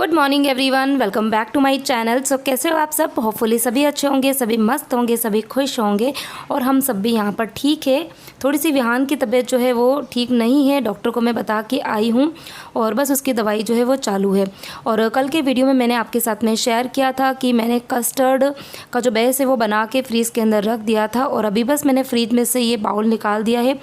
Good morning everyone, welcome back to my channel. So कैसे हो आप सब? होपफुली सभी अच्छे होंगे, सभी मस्त होंगे, सभी खुश होंगे और हम सब भी यहाँ पर ठीक है। थोड़ी सी विहान की तबीयत जो है वो ठीक नहीं है, डॉक्टर को मैं बता के आई हूँ और बस उसकी दवाई जो है वो चालू है। और कल के वीडियो में मैंने आपके साथ में शेयर किया था कि मैंने कस्टर्ड का जो बेस है वो बना के फ्रीज़ के अंदर रख दिया था और अभी बस मैंने फ्रीज में से ये बाउल निकाल दिया है।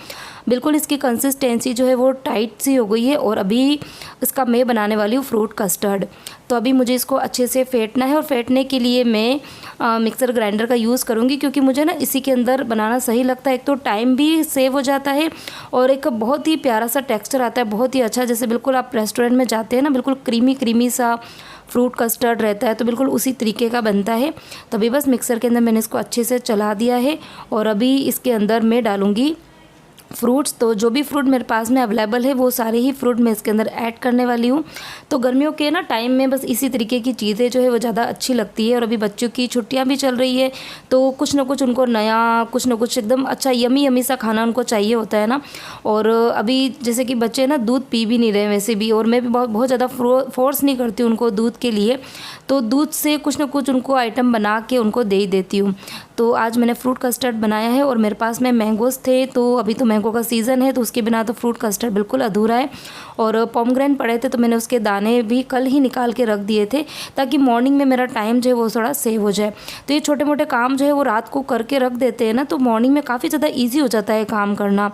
बिल्कुल इसकी कंसिस्टेंसी जो है वो टाइट सी हो गई है और अभी इसका मैं बनाने वाली हूँ फ्रूट कस्टर्ड। तो अभी मुझे इसको अच्छे से फेंटना है और फेंटने के लिए मैं मिक्सर ग्राइंडर का यूज़ करूँगी, क्योंकि मुझे ना इसी के अंदर बनाना सही लगता है। एक तो टाइम भी सेव हो जाता है और एक बहुत ही प्यारा सा टेक्सचर आता है, बहुत ही अच्छा, जैसे बिल्कुल आप रेस्टोरेंट में जाते हैं ना, बिल्कुल क्रीमी क्रीमी सा फ्रूट कस्टर्ड रहता है, तो बिल्कुल उसी तरीके का बनता है। तो अभी बस मिक्सर के अंदर मैंने इसको अच्छे से चला दिया है और अभी इसके अंदर मैं डालूँगी फ्रूट्स। तो जो भी फ्रूट मेरे पास में अवेलेबल है वो सारे ही फ्रूट मैं इसके अंदर ऐड करने वाली हूँ। तो गर्मियों के ना टाइम में बस इसी तरीके की चीज़ें जो है वो ज़्यादा अच्छी लगती है। और अभी बच्चों की छुट्टियाँ भी चल रही है तो कुछ ना कुछ उनको नया, कुछ ना कुछ एकदम अच्छा यमी यमी सा खाना उनको चाहिए होता है ना। और अभी जैसे कि बच्चे ना दूध पी भी नहीं रहे वैसे भी, और मैं भी बहुत ज़्यादा फोर्स नहीं करती उनको दूध के लिए, तो दूध से कुछ ना कुछ उनको आइटम बना के उनको दे ही देती हूँ। तो आज मैंने फ्रूट कस्टर्ड बनाया है और मेरे पास में मैंगोज़ थे, तो अभी तो मैंगो का सीज़न है तो उसके बिना तो फ्रूट कस्टर्ड बिल्कुल अधूरा है। और पोमग्रेनेट पड़े थे तो मैंने उसके दाने भी कल ही निकाल के रख दिए थे ताकि मॉर्निंग में मेरा टाइम जो है वो थोड़ा सेव हो जाए। तो ये छोटे मोटे काम जो है वो रात को करके रख देते हैं ना, तो मॉर्निंग में काफ़ी ज़्यादा ईजी हो जाता है काम करना।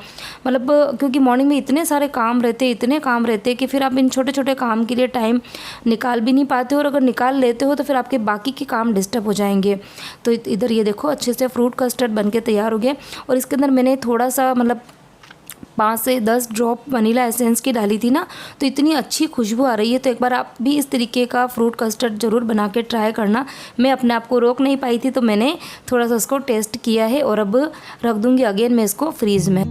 मतलब क्योंकि मॉर्निंग में इतने सारे काम रहते, इतने काम रहते कि फिर आप इन छोटे छोटे काम के लिए टाइम निकाल भी नहीं पाते हो, और अगर निकाल लेते हो तो फिर आपके बाकी के काम डिस्टर्ब हो जाएंगे। तो इधर ये देखो अच्छे से फ्रूट कस्टर्ड बन के तैयार हो गया और इसके अंदर मैंने थोड़ा सा मतलब 5 से 10 ड्रॉप वनीला एसेंस की डाली थी ना, तो इतनी अच्छी खुशबू आ रही है। तो एक बार आप भी इस तरीके का फ्रूट कस्टर्ड ज़रूर बना के ट्राई करना। मैं अपने आप को रोक नहीं पाई थी तो मैंने थोड़ा सा उसको टेस्ट किया है और अब रख दूँगी अगेन मैं इसको फ्रीज़ में।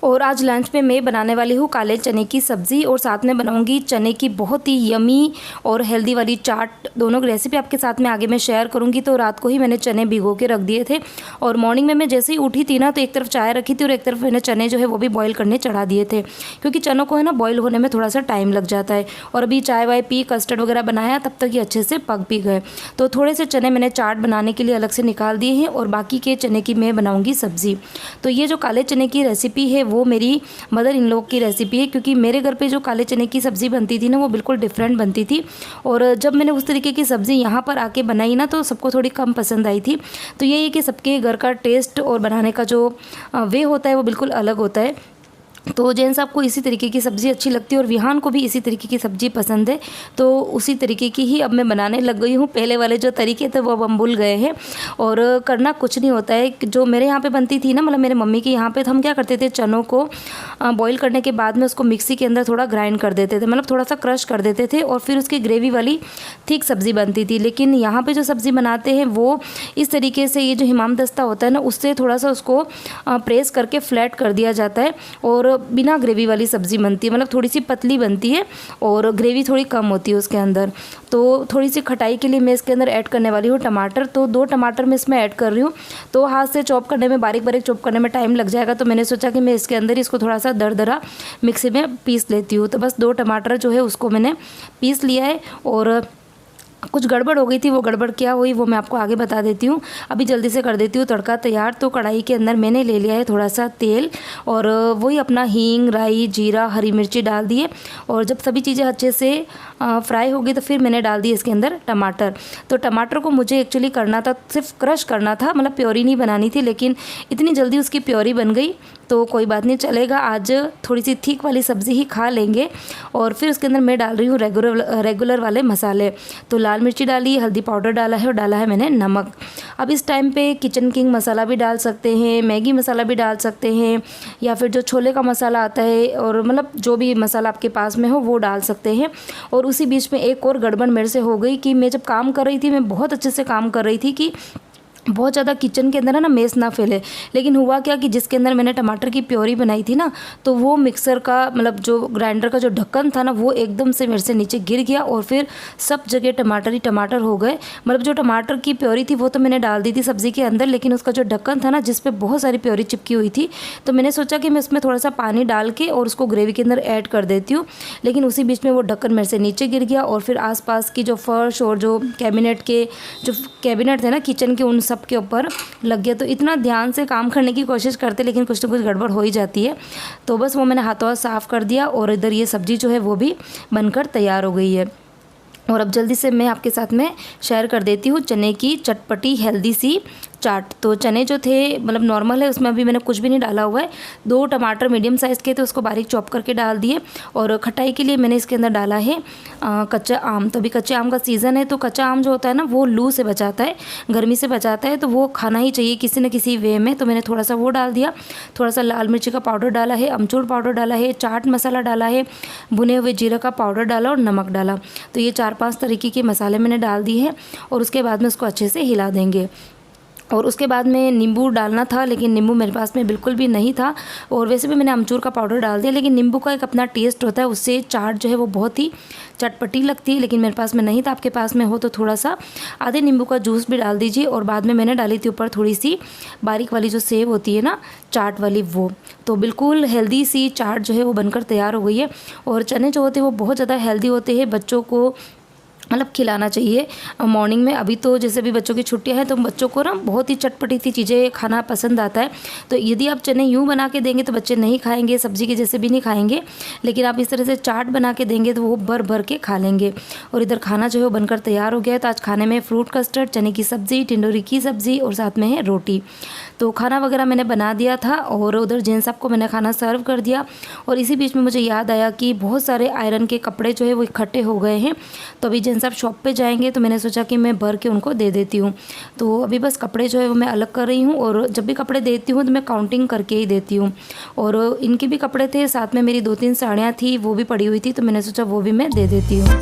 और आज लंच में मैं बनाने वाली हूँ काले चने की सब्ज़ी और साथ में बनाऊँगी चने की बहुत ही यमी और हेल्दी वाली चाट। दोनों की रेसिपी आपके साथ में आगे मैं शेयर करूँगी। तो रात को ही मैंने चने भिगो के रख दिए थे और मॉर्निंग में मैं जैसे ही उठी थी ना तो एक तरफ चाय रखी थी और एक तरफ मैंने चने जो है वो भी बॉईल करने चढ़ा दिए थे, क्योंकि चनों को है ना बॉईल होने में थोड़ा सा टाइम लग जाता है। और अभी चाय वाय पी, कस्टर्ड वगैरह बनाया, तब तक ये अच्छे से पक भी गए। तो थोड़े से चने मैंने चाट बनाने के लिए अलग से निकाल दिए हैं और बाकी के चने की मैं बनाऊँगी सब्ज़ी। तो ये जो काले चने की रेसिपी है वो मेरी मदर इन लॉ की रेसिपी है, क्योंकि मेरे घर पे जो काले चने की सब्ज़ी बनती थी ना वो बिल्कुल डिफरेंट बनती थी। और जब मैंने उस तरीके की सब्ज़ी यहाँ पर आके बनाई ना तो सबको थोड़ी कम पसंद आई थी। तो ये है कि सबके घर का टेस्ट और बनाने का जो वे होता है वो बिल्कुल अलग होता है। तो जेंट्स आपको इसी तरीके की सब्ज़ी अच्छी लगती है और विहान को भी इसी तरीके की सब्ज़ी पसंद है, तो उसी तरीके की ही अब मैं बनाने लग गई हूँ। पहले वाले जो तरीके थे वो अब हम भूल गए हैं और करना कुछ नहीं होता है। जो मेरे यहाँ पे बनती थी ना, मतलब मेरे मम्मी के यहाँ पे, तो हम क्या करते थे, चनों को बॉईल करने के बाद में उसको मिक्सी के अंदर थोड़ा ग्राइंड कर देते थे, मतलब थोड़ा सा क्रश कर देते थे और फिर उसकी ग्रेवी वाली थिक सब्ज़ी बनती थी। लेकिन यहाँ पर जो सब्ज़ी बनाते हैं वो इस तरीके से, ये जो हिमाम दस्ता होता है ना उससे थोड़ा सा उसको प्रेस करके फ्लैट कर दिया जाता है और बिना ग्रेवी वाली सब्ज़ी बनती है, मतलब थोड़ी सी पतली बनती है और ग्रेवी थोड़ी कम होती है उसके अंदर। तो थोड़ी सी खटाई के लिए मैं इसके अंदर ऐड करने वाली हूँ टमाटर। तो 2 टमाटर मैं इसमें ऐड कर रही हूँ। तो हाथ से चॉप करने में, बारीक बारीक चॉप करने में टाइम लग जाएगा, तो मैंने सोचा कि मैं इसके अंदर इसको थोड़ा सा दरदरा मिक्सी में पीस लेती हूँ। तो बस 2 टमाटर जो है उसको मैंने पीस लिया है और कुछ गड़बड़ हो गई थी, वो गड़बड़ क्या हुई वो मैं आपको आगे बता देती हूँ। अभी जल्दी से कर देती हूँ तड़का तैयार। तो कढ़ाई के अंदर मैंने ले लिया है थोड़ा सा तेल और वही अपना हींग, राई, जीरा, हरी मिर्ची डाल दिए और जब सभी चीज़ें अच्छे से फ्राई हो गई तो फिर मैंने डाल दी इसके अंदर टमाटर। तो टमाटर को मुझे एक्चुअली करना था, सिर्फ क्रश करना था, मतलब प्योरी नहीं बनानी थी, लेकिन इतनी जल्दी उसकी प्योरी बन गई तो कोई बात नहीं, चलेगा। आज थोड़ी सी थिक वाली सब्ज़ी ही खा लेंगे। और फिर उसके अंदर मैं डाल रही हूँ रेगुलर वाले मसाले। तो लाल मिर्ची डाली, हल्दी पाउडर डाला है और डाला है मैंने नमक। अब इस टाइम पे किचन किंग मसाला भी डाल सकते हैं, मैगी मसाला भी डाल सकते हैं, या फिर जो छोले का मसाला आता है, और मतलब जो भी मसाला आपके पास में हो वो डाल सकते हैं। और उसी बीच में एक और गड़बड़ मेरे से हो गई कि मैं जब काम कर रही थी, मैं बहुत अच्छे से काम कर रही थी कि बहुत ज़्यादा किचन के अंदर है ना मेस ना फैले। लेकिन हुआ क्या कि जिसके अंदर मैंने टमाटर की प्योरी बनाई थी ना, तो वो मिक्सर का मतलब जो ग्राइंडर का जो ढक्कन था ना, वो एकदम से मेरे से नीचे गिर गया और फिर सब जगह टमाटर ही टमाटर हो गए। मतलब जो टमाटर की प्योरी थी वो तो मैंने डाल दी थी सब्ज़ी के अंदर, लेकिन उसका जो ढक्कन था ना जिस पर बहुत सारी प्योरी चिपकी हुई थी, तो मैंने सोचा कि मैं उसमें थोड़ा सा पानी डाल के और उसको ग्रेवी के अंदर ऐड कर देती हूँ। लेकिन उसी बीच में वो ढक्कन मेरे से नीचे गिर गया और फिर आसपास की जो फर्श और जो कैबिनेट थे ना किचन के, उन सब के ऊपर लग गया। तो इतना ध्यान से काम करने की कोशिश करते लेकिन कुछ ना कुछ गड़बड़ हो ही जाती है। तो बस वो मैंने हाथों साफ़ कर दिया और इधर ये सब्ज़ी जो है वो भी बनकर तैयार हो गई है। और अब जल्दी से मैं आपके साथ में शेयर कर देती हूँ चने की चटपटी हेल्दी सी चाट। तो चने जो थे मतलब नॉर्मल है, उसमें अभी मैंने कुछ भी नहीं डाला हुआ है। 2 टमाटर मीडियम साइज़ के थे, उसको बारीक चॉप करके डाल दिए। और खटाई के लिए मैंने इसके अंदर डाला है कच्चा आम। तो अभी कच्चे आम का सीज़न है, तो कच्चा आम जो होता है ना वो लू से बचाता है, गर्मी से बचाता है, तो वो खाना ही चाहिए किसी न किसी वे में। तो मैंने थोड़ा सा वो डाल दिया, थोड़ा सा लाल मिर्ची का पाउडर डाला है, अमचूर पाउडर डाला है, चाट मसाला डाला है, भुने हुए जीरा का पाउडर डाला और नमक डाला। तो ये 4-5 तरीके के मसाले मैंने डाल दिए हैं और उसके बाद में उसको अच्छे से हिला देंगे। और उसके बाद में नींबू डालना था, लेकिन नींबू मेरे पास में बिल्कुल भी नहीं था। और वैसे भी मैंने अमचूर का पाउडर डाल दिया, लेकिन नींबू का एक अपना टेस्ट होता है, उससे चाट जो है वो बहुत ही चटपटी लगती है। लेकिन मेरे पास में नहीं था, आपके पास में हो तो थोड़ा सा आधे नींबू का जूस भी डाल दीजिए। और बाद में मैंने डाली थी ऊपर थोड़ी सी बारीक वाली जो सेव होती है ना चाट वाली, वो। तो बिल्कुल हेल्दी सी चाट जो है वो बनकर तैयार हो गई है। और चने जो होते हैं वो बहुत ज़्यादा हेल्दी होते हैं, बच्चों को मतलब खिलाना चाहिए मॉर्निंग में। अभी तो जैसे भी बच्चों की छुट्टियां हैं तो बच्चों को ना बहुत ही चटपटी सी चीज़ें खाना पसंद आता है। तो यदि आप चने यूँ बना के देंगे तो बच्चे नहीं खाएंगे, सब्जी के जैसे भी नहीं खाएंगे। लेकिन आप इस तरह से चाट बना के देंगे तो वो भर भर के खा लेंगे। और इधर खाना जो है वो बनकर तैयार हो गया है। तो आज खाने में फ्रूट कस्टर्ड, चने की सब्ज़ी, टिंडोरी की सब्ज़ी और साथ में है रोटी। तो खाना वगैरह मैंने बना दिया था और उधर जेन साहब को मैंने खाना सर्व कर दिया। और इसी बीच में मुझे याद आया कि बहुत सारे आयरन के कपड़े जो है वो इकट्ठे हो गए हैं। तो अभी जेन साहब शॉप पे जाएंगे तो मैंने सोचा कि मैं भर के उनको दे देती हूँ। तो अभी बस कपड़े जो है वो मैं अलग कर रही हूँ। और जब भी कपड़े देती हूँ तो मैं काउंटिंग करके ही देती हूँ। और इनके भी कपड़े थे, साथ में मेरी 2-3 साड़ियाँ थी वो भी पड़ी हुई थी, तो मैंने सोचा वो भी मैं दे देती हूँ।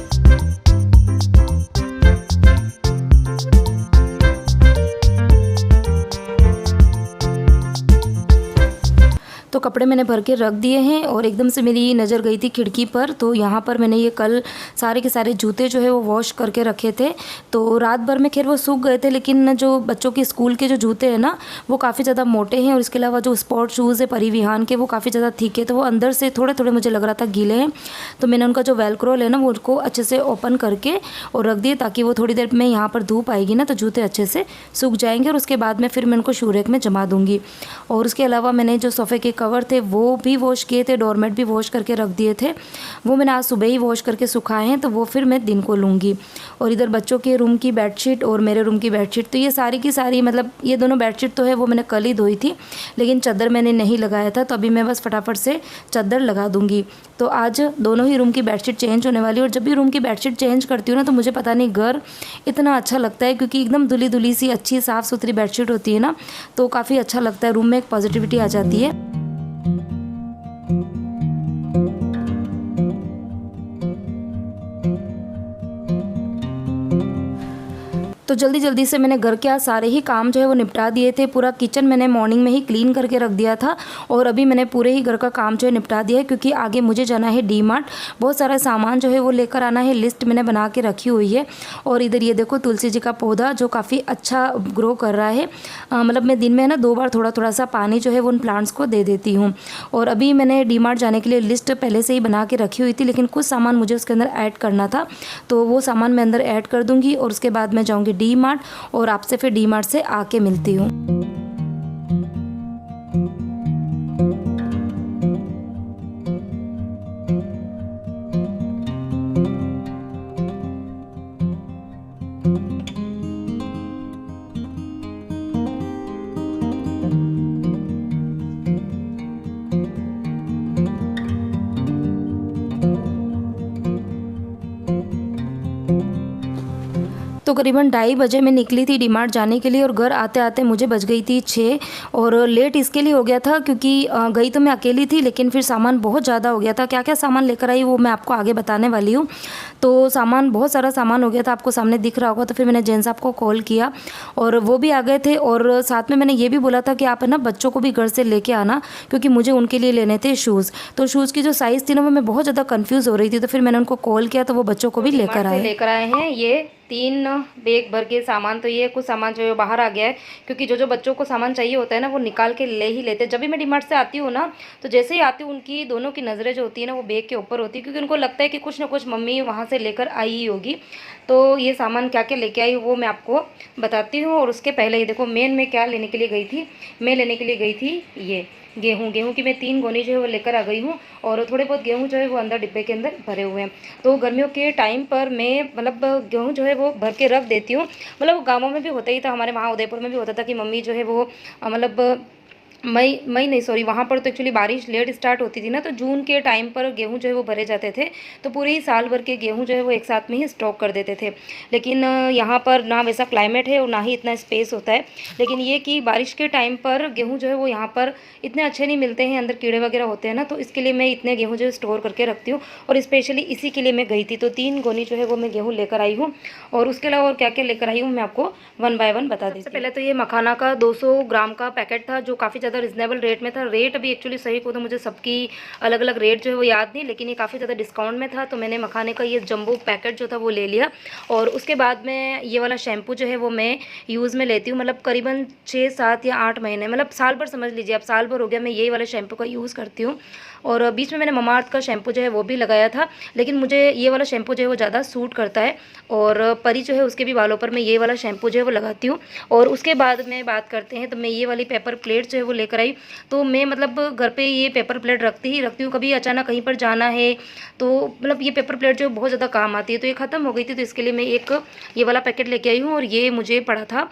तो कपड़े मैंने भर के रख दिए हैं और एकदम से मेरी नज़र गई थी खिड़की पर। तो यहाँ पर मैंने ये कल सारे के सारे जूते जो है वो वॉश करके रखे थे। तो रात भर में खैर वो सूख गए थे, लेकिन जो बच्चों के स्कूल के जो जूते हैं ना वो काफ़ी ज़्यादा मोटे हैं। और इसके अलावा जो स्पोर्ट शूज़ है परिविहान के वो काफ़ी ज़्यादा थिक है, तो वो अंदर से थोड़े थोड़े मुझे लग रहा था गीले हैं। तो मैंने उनका जो वेलक्रोल है ना वो उनको अच्छे से ओपन करके और रख दिए, ताकि वो थोड़ी देर में यहाँ पर धूप आएगी ना तो जूते अच्छे से सूख जाएंगे। और उसके बाद में फिर मैं उनको शू रैक में जमा दूँगी। और उसके अलावा मैंने जो सोफ़े के कवर थे वो भी वॉश किए थे, डोरमेट भी वॉश करके रख दिए थे, वो मैंने आज सुबह ही वॉश करके सुखाए हैं। तो वो फिर मैं दिन को लूँगी। और इधर बच्चों के रूम की बेडशीट और मेरे रूम की बेडशीट, तो ये सारी की सारी मतलब ये दोनों बेडशीट तो है वो मैंने कल ही धोई थी, लेकिन चादर मैंने नहीं लगाया था। तो अभी मैं बस फटाफट से चादर लगा दूँगी। तो आज दोनों ही रूम की बेडशीट चेंज होने वाली है। और जब भी रूम की बेडशीट चेंज करती हूँ ना तो मुझे पता नहीं घर इतना अच्छा लगता है, क्योंकि एकदम धुली धुली सी अच्छी साफ़ सुथरी बेडशीट होती है ना, तो काफ़ी अच्छा लगता है, रूम में एक पॉजिटिविटी आ जाती है। तो जल्दी जल्दी से मैंने घर के आज सारे ही काम जो है वो निपटा दिए थे। पूरा किचन मैंने मॉर्निंग में ही क्लीन करके रख दिया था और अभी मैंने पूरे ही घर का काम जो है निपटा दिया है, क्योंकि आगे मुझे जाना है डी मार्ट। बहुत सारा सामान जो है वो लेकर आना है, लिस्ट मैंने बना के रखी हुई है। और इधर ये देखो तुलसी जी का पौधा जो काफ़ी अच्छा ग्रो कर रहा है। मतलब मैं दिन में ना 2 बार थोड़ा थोड़ा सा पानी जो है वो उन प्लांट्स को दे देती हूँ। और अभी मैंने डी मार्ट जाने के लिए लिस्ट पहले से ही बना के रखी हुई थी, लेकिन कुछ सामान मुझे उसके अंदर ऐड करना था, तो वो सामान मैं अंदर ऐड कर दूँगी। और उसके बाद मैं जाऊँगी डी मार्ट और आपसे फिर डी मार्ट से आके मिलती हूँ। तो करीबन 2:30 बजे मैं निकली थी डीमार्ट जाने के लिए और घर आते आते मुझे बज गई थी 6 और लेट इसके लिए हो गया था क्योंकि गई तो मैं अकेली थी लेकिन फिर सामान बहुत ज़्यादा हो गया था। क्या क्या सामान लेकर आई वो मैं आपको आगे बताने वाली हूँ। तो सामान बहुत सारा सामान हो गया था, आपको सामने दिख रहा होगा। तो फिर मैंने जेन साहब को कॉल किया और वो भी आ गए थे और साथ में मैंने ये भी बोला था कि आप है ना बच्चों को भी घर से लेके आना क्योंकि मुझे उनके लिए लेने थे शूज़। तो शूज़ की जो साइज़ थी ना वो मैं बहुत ज़्यादा कंफ्यूज हो रही थी। तो फिर मैंने उनको कॉल किया तो वो बच्चों को भी लेकर आए हैं। ये 3 बैग भर के सामान। तो ये कुछ सामान जो है बाहर आ गया है क्योंकि जो जो बच्चों को सामान चाहिए होता है ना वो निकाल के ले ही लेते हैं। जब भी मैं डीमार्ट से आती हूँ ना तो जैसे ही आती हूँ उनकी दोनों की नज़रें जो होती है ना वो बैग के ऊपर होती है क्योंकि उनको लगता है कि कुछ ना कुछ मम्मी वहाँ से लेकर आई ही होगी। तो ये सामान क्या क्या लेके आई वो मैं आपको बताती हूँ। और उसके पहले ही देखो मेन मैं क्या लेने के लिए गई थी। मैं लेने के लिए गई थी ये गेहूँ की मैं 3 गोनी जो है वो लेकर आ गई हूँ और थोड़े बहुत गेहूँ जो है वो अंदर डिब्बे के अंदर भरे हुए हैं। तो गर्मियों के टाइम पर मैं मतलब गेहूँ जो है वो भर के रख देती हूँ। मतलब गाँवों में भी होता ही था, हमारे वहाँ उदयपुर में भी होता था कि मम्मी जो है वो मतलब मई मई नहीं सॉरी, वहाँ पर तो एक्चुअली बारिश लेट स्टार्ट होती थी ना, तो जून के टाइम पर गेहूँ जो है वो भरे जाते थे। तो पूरे ही साल भर के गेहूँ जो है वो एक साथ में ही स्टॉक कर देते थे। लेकिन यहाँ पर ना वैसा क्लाइमेट है और ना ही इतना स्पेस होता है। लेकिन ये कि बारिश के टाइम पर गेहूँ जो है वो यहाँ पर इतने अच्छे नहीं मिलते हैं, अंदर कीड़े वगैरह होते हैं ना, तो इसके लिए मैं इतने गेहूँ जो है स्टोर करके रखती हूँ और स्पेशली इसी के लिए मैं गई थी। तो 3 गोनी जो है वो मैं गेहूँ लेकर आई हूँ। और उसके अलावा और क्या क्या लेकर आई हूँ मैं आपको 1 बाय 1 बता देती हूँ। सबसे पहले तो ये मखाना का 200 ग्राम का पैकेट था जो काफ़ी ज़्यादा रिजनेबल रेट में था। रेट अभी एक्चुअली सही को तो मुझे सबकी अलग अलग रेट जो है वो याद नहीं, लेकिन ये काफ़ी ज़्यादा डिस्काउंट में था। तो मैंने मखाने का ये जंबो पैकेट जो था वो ले लिया। और उसके बाद में ये वाला शैम्पू जो है वो मैं यूज़ में लेती हूँ, मतलब करीबन 6, 7 या 8 महीने, मतलब साल भर समझ लीजिए। अब साल भर हो गया मैं यही वाला शैम्पू का यूज़ करती हूँ। और बीच में मैंने ममाअर्थ का शैम्पू जो है वो भी लगाया था, लेकिन मुझे ये वाला शैम्पू जो है वो ज़्यादा सूट करता है। और परी जो है उसके भी बालों पर मैं ये वाला शैम्पू जो है वो लगाती हूँ। और उसके बाद में बात करते हैं तो मैं ये वाली पेपर प्लेट जो है वो लेकर आई। तो मैं मतलब घर पे ये पेपर प्लेट रखती हूँ। कभी अचानक कहीं पर जाना है तो मतलब ये पेपर प्लेट जो बहुत ज़्यादा काम आती है। तो ये ख़त्म हो गई थी तो इसके लिए मैं एक ये वाला पैकेट लेके आई हूँ। और ये मुझे पड़ा था,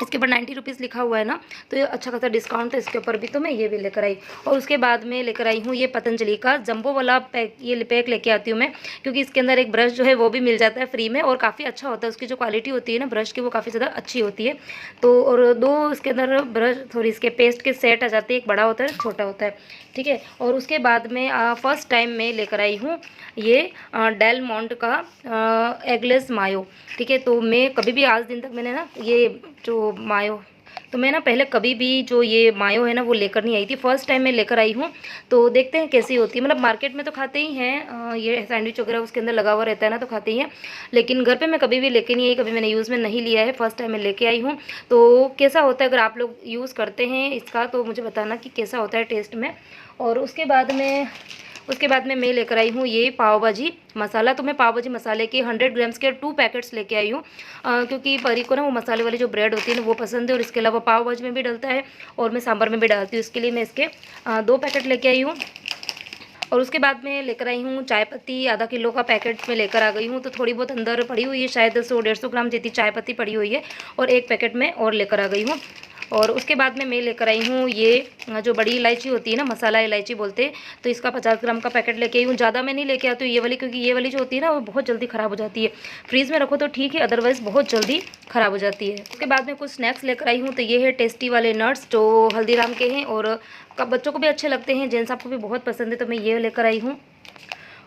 इसके ऊपर 90 रुपीज़ लिखा हुआ है ना, तो ये अच्छा खासा डिस्काउंट है इसके ऊपर भी, तो मैं ये भी लेकर आई। और उसके बाद में लेकर आई हूँ ये पतंजलि का जंबो वाला पैक, ये पैक लेके आती हूँ मैं क्योंकि इसके अंदर एक ब्रश जो है वो भी मिल जाता है फ्री में और काफ़ी अच्छा होता है। उसकी जो क्वालिटी होती है ना ब्रश की वो काफ़ी ज़्यादा अच्छी होती है। तो और 2 इसके अंदर ब्रश सॉरी इसके पेस्ट के सेट आ जाते हैं, एक बड़ा होता है छोटा होता है, ठीक है। और उसके बाद में फर्स्ट टाइम मैं लेकर आई हूँ ये डेल मोंट का एगलेस मायो, ठीक है। तो मैं कभी भी आज दिन तक मैंने ना ये जो मायो, तो मैं ना पहले कभी भी जो ये मायो है ना वो लेकर नहीं आई थी, फर्स्ट टाइम मैं लेकर आई हूँ। तो देखते हैं कैसी होती है। मतलब मार्केट में तो खाते ही हैं, ये सैंडविच वगैरह उसके अंदर लगा हुआ रहता है ना, तो खाते ही हैं। लेकिन घर पे मैं कभी भी लेके नहीं आई, कभी मैंने यूज़ में नहीं लिया है, फर्स्ट टाइम मैं लेके आई हूँ। तो कैसा होता है, अगर आप लोग यूज़ करते हैं इसका तो मुझे बताना कि कैसा होता है टेस्ट में। और उसके बाद में मैं लेकर आई हूँ ये पाव भाजी मसाला। तो मैं पाव भाजी मसाले के 100 ग्राम्स के 2 पैकेट्स लेके आई हूँ क्योंकि परी को ना वो मसाले वाली जो ब्रेड होती है ना वो पसंद है। और इसके अलावा पाव भाजी में भी डलता है और मैं सांभर में भी डालती हूँ, इसके लिए मैं इसके 2 पैकेट लेके आई हूँ। और उसके बाद में लेकर आई हूँ चाय पत्ती, आधा किलो का पैकेट में लेकर आ गई हूँ। तो थोड़ी बहुत अंदर पड़ी हुई है, शायद 100-150 ग्राम जितनी चाय पत्ती पड़ी हुई है और एक पैकेट में और लेकर आ गई हूँ। और उसके बाद में मैं लेकर आई हूँ ये जो बड़ी इलायची होती है ना, मसाला इलायची बोलते हैं, तो इसका 50 ग्राम का पैकेट लेके आई हूँ। ज़्यादा मैं नहीं लेके आती हूँ ये वाली, क्योंकि ये वाली जो होती है ना वो बहुत जल्दी ख़राब हो जाती है। फ्रीज़ में रखो तो ठीक है, अदरवाइज़ बहुत जल्दी ख़राब हो जाती है। उसके बाद में कुछ स्नैक्स लेकर आई हूँ। तो ये है टेस्टी वाले नट्स जो हल्दीराम के हैं और बच्चों को भी अच्छे लगते हैं, जेंट्स आपको भी बहुत पसंद है, तो मैं ये लेकर आई हूँ।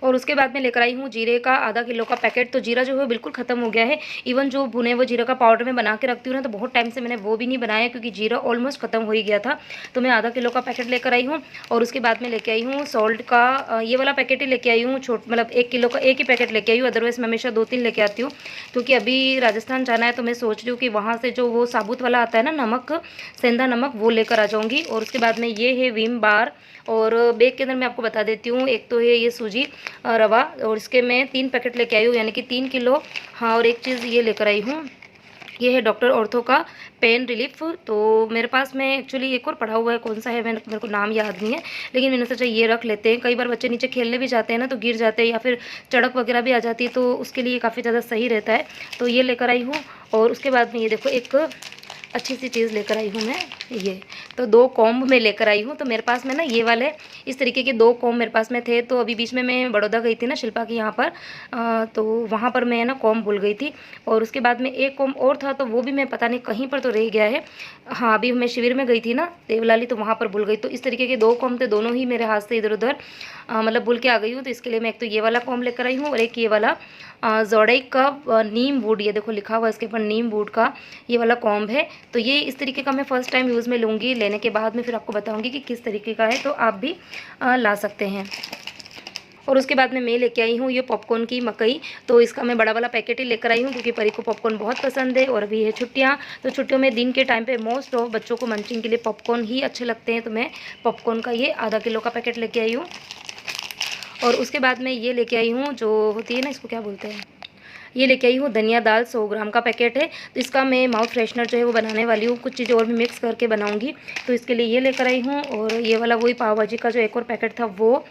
और उसके बाद में लेकर आई हूँ जीरे का आधा किलो का पैकेट। तो जीरा जो है बिल्कुल ख़त्म हो गया है। इवन जो भुने वो जीरा का पाउडर में बना के रखती हूँ ना, तो बहुत टाइम से मैंने वो भी नहीं बनाया क्योंकि जीरा ऑलमोस्ट ख़त्म हो ही गया था। तो मैं आधा किलो का पैकेट लेकर आई हूँ। और उसके बाद में लेके आई हूँ सॉल्ट का ये वाला पैकेट ही लेके आई हूँ, मतलब 1 किलो का एक ही पैकेट लेके आई हूँ। अदरवाइज़ मैं हमेशा 2-3 लेके आती हूँ क्योंकि अभी राजस्थान जाना है, तो मैं सोच रही हूँ कि वहाँ से जो वो साबुत वाला आता है ना नमक, सेंधा नमक, वो लेकर आ जाऊँगी। और उसके बाद में ये है विम बार। और बैग के अंदर मैं आपको बता देती हूँ, एक तो है ये सूजी रवा और इसके मैं 3 पैकेट लेके आई हूँ, यानी कि 3 किलो। हाँ, और एक चीज़ ये लेकर आई हूँ, ये है डॉक्टर ऑर्थो का पेन रिलीफ। तो मेरे पास में एक्चुअली एक और पड़ा हुआ है, कौन सा है मेरे को नाम याद नहीं है, लेकिन मैंने सोचा ये रख लेते हैं। कई बार बच्चे नीचे खेलने भी जाते हैं ना तो गिर जाते हैं या फिर चढ़क वगैरह भी आ जाती है, तो उसके लिए काफ़ी ज़्यादा सही रहता है। तो ये लेकर आई हूँ। और उसके बाद में ये देखो एक अच्छी सी चीज़ लेकर आई हूँ मैं। ये तो 2 कॉम्ब में लेकर आई हूँ। तो मेरे पास में ना ये वाले इस तरीके के 2 कॉम्ब मेरे पास में थे। तो अभी बीच में मैं बड़ौदा गई थी ना शिल्पा की यहाँ पर, तो वहाँ पर मैं ना कॉम्ब भूल गई थी। और उसके बाद में एक कॉम्ब और था, तो वो भी मैं पता नहीं कहीं पर तो रह गया है। हाँ, अभी मैं शिविर में गई थी ना देवलाली, तो वहाँ पर भूल गई। तो इस तरीके के 2 कॉम्ब थे, दोनों ही मेरे हाथ से इधर उधर मतलब भूल के आ गई हूँ। तो इसके लिए मैं एक तो ये वाला कॉम्ब लेकर आई हूँ और एक ये वाला जोड़ई का नीम वुड, ये देखो लिखा हुआ है इसके ऊपर नीम वुड का ये वाला कॉम्ब है। तो ये इस तरीके का मैं फ़र्स्ट टाइम यूज़ में लूँगी। लेने के बाद में फिर आपको बताऊँगी कि किस तरीके का है, तो आप भी ला सकते हैं। और उसके बाद में मैं लेके आई हूँ ये पॉपकॉर्न की मकई। तो इसका मैं बड़ा वाला पैकेट ही लेकर आई हूँ, क्योंकि परी को पॉपकॉर्न बहुत पसंद है। और अभी है छुट्टियाँ, तो छुट्टियों में दिन के टाइम पे मोस्ट ऑफ बच्चों को मंचिंग के लिए पॉपकॉर्न ही अच्छे लगते हैं। तो मैं पॉपकॉर्न का ये आधा किलो का पैकेट लेके आई हूँ। और उसके बाद में ये लेके आई हूँ जो होती है ना, इसको क्या बोलते हैं, ये लेके आई हूँ धनिया दाल 100 ग्राम का पैकेट है। तो इसका मैं माउथ फ्रेशनर जो है वो बनाने वाली हूँ, कुछ चीज़ें और भी मिक्स करके बनाऊँगी। तो इसके लिए ये लेकर आई हूँ। और ये वाला वही पाव भाजी का जो एक और पैकेट था वो।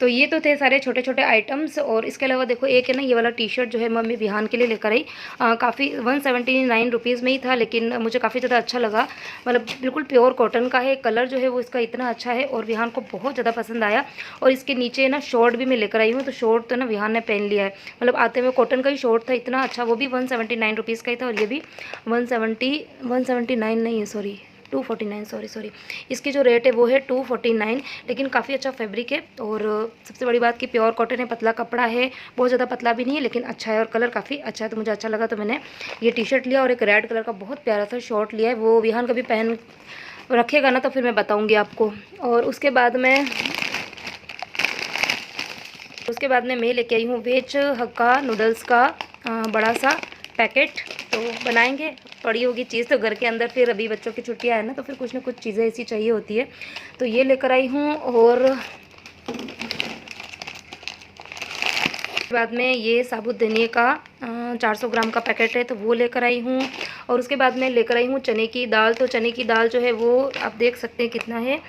तो ये तो थे सारे छोटे छोटे आइटम्स। और इसके अलावा देखो एक है ना ये वाला टी शर्ट जो है मम्मी बिहान के लिए लेकर आई। काफ़ी 179 रुपीज़ में ही था, लेकिन मुझे काफ़ी ज़्यादा अच्छा लगा। मतलब बिल्कुल प्योर कॉटन का है, कलर जो है वो इसका इतना अच्छा है और विहान को बहुत ज़्यादा पसंद आया। और इसके नीचे ना शॉर्ट भी मैं लेकर आई हूँ। तो शॉर्ट तो ना विहान ने पहन लिया है, मतलब आते हुए कॉटन का ही शॉर्ट था, इतना अच्छा, वो भी 179 रुपीज़ का ही था। और ये भी 179 नहीं है, सॉरी 249, सॉरी इसकी जो रेट है वो है 249। लेकिन काफ़ी अच्छा फैब्रिक है। और सबसे बड़ी बात कि प्योर कॉटन है, पतला कपड़ा है, बहुत ज़्यादा पतला भी नहीं है, लेकिन अच्छा है और कलर काफ़ी अच्छा है। तो मुझे अच्छा लगा, तो मैंने ये टी शर्ट लिया और एक रेड कलर का बहुत प्यारा सा शॉर्ट लिया है। वो विहान कभी पहन रखेगा ना तो फिर मैं बताऊँगी आपको। और उसके बाद में मैं लेके आई हूँ वेज हक्का नूडल्स का बड़ा सा पैकेट। तो बनाएंगे, पड़ी होगी चीज़ तो घर के अंदर। फिर अभी बच्चों की छुट्टियाँ है ना, तो फिर कुछ ना कुछ चीज़ें ऐसी चाहिए होती है। तो ये लेकर आई हूँ। और बाद में ये साबुत धनिए का 400 ग्राम का पैकेट है, तो वो लेकर आई हूँ। और उसके बाद में लेकर आई हूँ चने की दाल। तो चने की दाल जो है वो आप देख सकते हैं कितना है,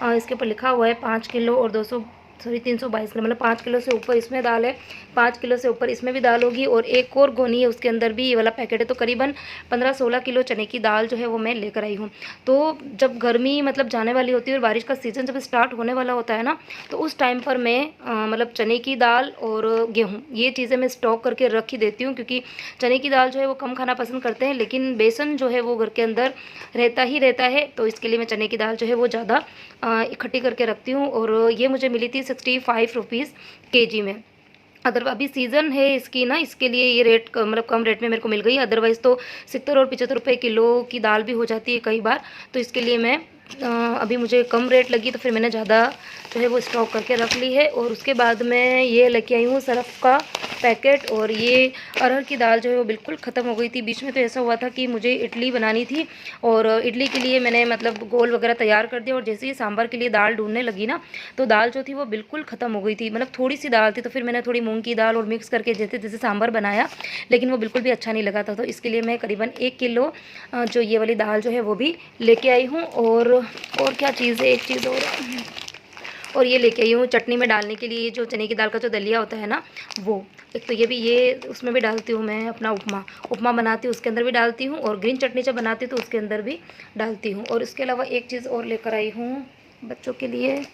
इसके ऊपर लिखा हुआ है 5 किलो और 322 ग्राम, मतलब 5 किलो से ऊपर इसमें दाल है, 5 किलो से ऊपर इसमें भी दाल होगी। और एक और गोनी है उसके अंदर भी ये वाला पैकेट है। तो करीबन 15-16 किलो चने की दाल जो है वो मैं लेकर आई हूँ। तो जब गर्मी मतलब जाने वाली होती है और बारिश का सीज़न जब स्टार्ट होने वाला होता है ना, तो उस टाइम पर मैं मतलब चने की दाल और गेहूँ ये चीज़ें मैं स्टॉक करके रख ही देती हूँ। क्योंकि चने की दाल जो है वो कम खाना पसंद करते हैं, लेकिन बेसन जो है वो घर के अंदर रहता ही रहता है। तो इसके लिए मैं चने की दाल जो है वो ज़्यादा इकट्ठी करके रखती हूँ। और ये मुझे मिली थी 65 रुपीज़ केजी में। अदर अभी सीज़न है इसकी ना, इसके लिए ये रेट मतलब कम रेट में मेरे को मिल गई। अदरवाइज़ तो 70 और 75 रुपये किलो की दाल भी हो जाती है कई बार। तो इसके लिए मैं अभी मुझे कम रेट लगी, तो फिर मैंने ज़्यादा जो है वो स्टॉक करके रख ली है। और उसके बाद मैं ये लेके आई हूँ सरफ का पैकेट। और ये अरहर की दाल जो है वो बिल्कुल ख़त्म हो गई थी। बीच में तो ऐसा हुआ था कि मुझे इडली बनानी थी, और इडली के लिए मैंने मतलब गोल वगैरह तैयार कर दिया। और जैसे ही सांभर के लिए दाल ढूंढने लगी ना, तो दाल जो थी वो बिल्कुल ख़त्म हो गई थी। मतलब थोड़ी सी दाल थी, तो फिर मैंने थोड़ी मूंग की दाल और मिक्स करके जैसे जैसे सांभर बनाया, लेकिन वो बिल्कुल भी अच्छा नहीं लगा था। तो इसके लिए मैं करीबन 1 किलो जो ये वाली दाल जो है वो भी लेके आई हूँ। और क्या चीज़ है, एक चीज़ और ये लेके आई हूँ चटनी में डालने के लिए, जो चने की दाल का जो दलिया होता है ना वो। एक तो ये भी, ये उसमें भी डालती हूँ मैं अपना उपमा बनाती हूँ उसके अंदर भी डालती हूँ, और ग्रीन चटनी जब बनाती हूँ तो उसके अंदर भी डालती हूँ। और इसके अलावा एक चीज़ और लेकर आई हूँ बच्चों के लिए।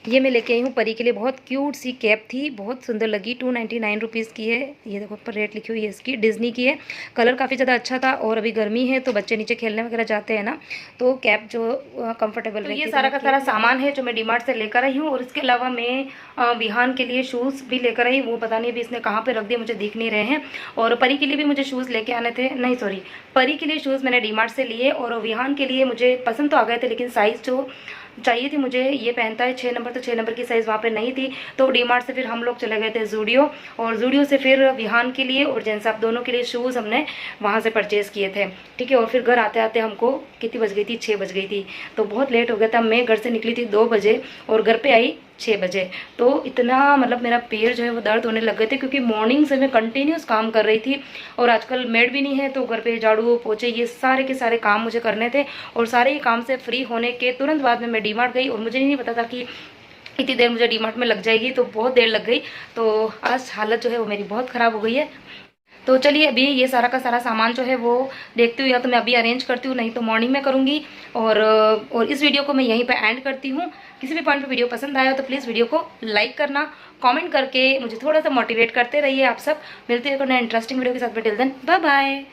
ये मैं लेके आई हूँ परी के लिए, बहुत क्यूट सी कैप थी, बहुत सुंदर लगी, 299 रुपीज़ की है। ये देखो ऊपर रेट लिखी हुई है इसकी, डिज्नी की है। कलर काफ़ी ज़्यादा अच्छा था, और अभी गर्मी है तो बच्चे नीचे खेलने वगैरह जाते हैं ना, तो कैप जो कंफर्टेबल रहती है। ये सारा का सारा सामान है जो मैं डीमार्ट से लेकर आई हूँ। और इसके अलावा मैं विहान के लिए शूज़ भी लेकर आई, वो पता नहीं अभी इसने कहाँ पर रख दिए, मुझे दिख नहीं रहे हैं। और परी के लिए भी मुझे शूज़ लेके आने थे, नहीं सॉरी, परी के लिए शूज़ मैंने डीमार्ट से लिए। और विहान के लिए मुझे पसंद तो आ गए थे, लेकिन साइज़ जो चाहिए थी मुझे, ये पहनता है 6 नंबर, तो 6 नंबर की साइज़ वहाँ पे नहीं थी। तो डीमार्ट से फिर हम लोग चले गए थे जूडियो, और जूडियो से फिर विहान के लिए और जेंट्स आप दोनों के लिए शूज़ हमने वहाँ से परचेज़ किए थे, ठीक है। और फिर घर आते आते हमको कितनी बज गई थी, 6 बज गई थी, तो बहुत लेट हो गया था। मैं घर से निकली थी 2 बजे और घर पर आई 6 बजे। तो इतना मतलब मेरा पैर जो है वो दर्द होने लग गए थे, क्योंकि मॉर्निंग से मैं कंटिन्यूस काम कर रही थी। और आजकल मेड भी नहीं है, तो घर पे झाड़ू पोछे ये सारे के सारे काम मुझे करने थे। और सारे ही काम से फ्री होने के तुरंत बाद में मैं डीमार्ट गई, और मुझे नहीं पता था कि इतनी देर मुझे डीमार्ट में लग जाएगी, तो बहुत देर लग गई। तो आज हालत जो है वो मेरी बहुत ख़राब हो गई है। तो चलिए अभी ये सारा का सारा सामान जो है वो देखती हूँ, या तो मैं अभी अरेंज करती हूँ, नहीं तो मॉर्निंग में करूँगी। और इस वीडियो को मैं यहीं पे एंड करती हूँ। किसी भी पॉइंट पे वीडियो पसंद आया तो प्लीज़ वीडियो को लाइक करना, कमेंट करके मुझे थोड़ा सा मोटिवेट करते रहिए आप सब। मिलते हैं एक नए इंटरेस्टिंग वीडियो के साथ। Till then bye bye.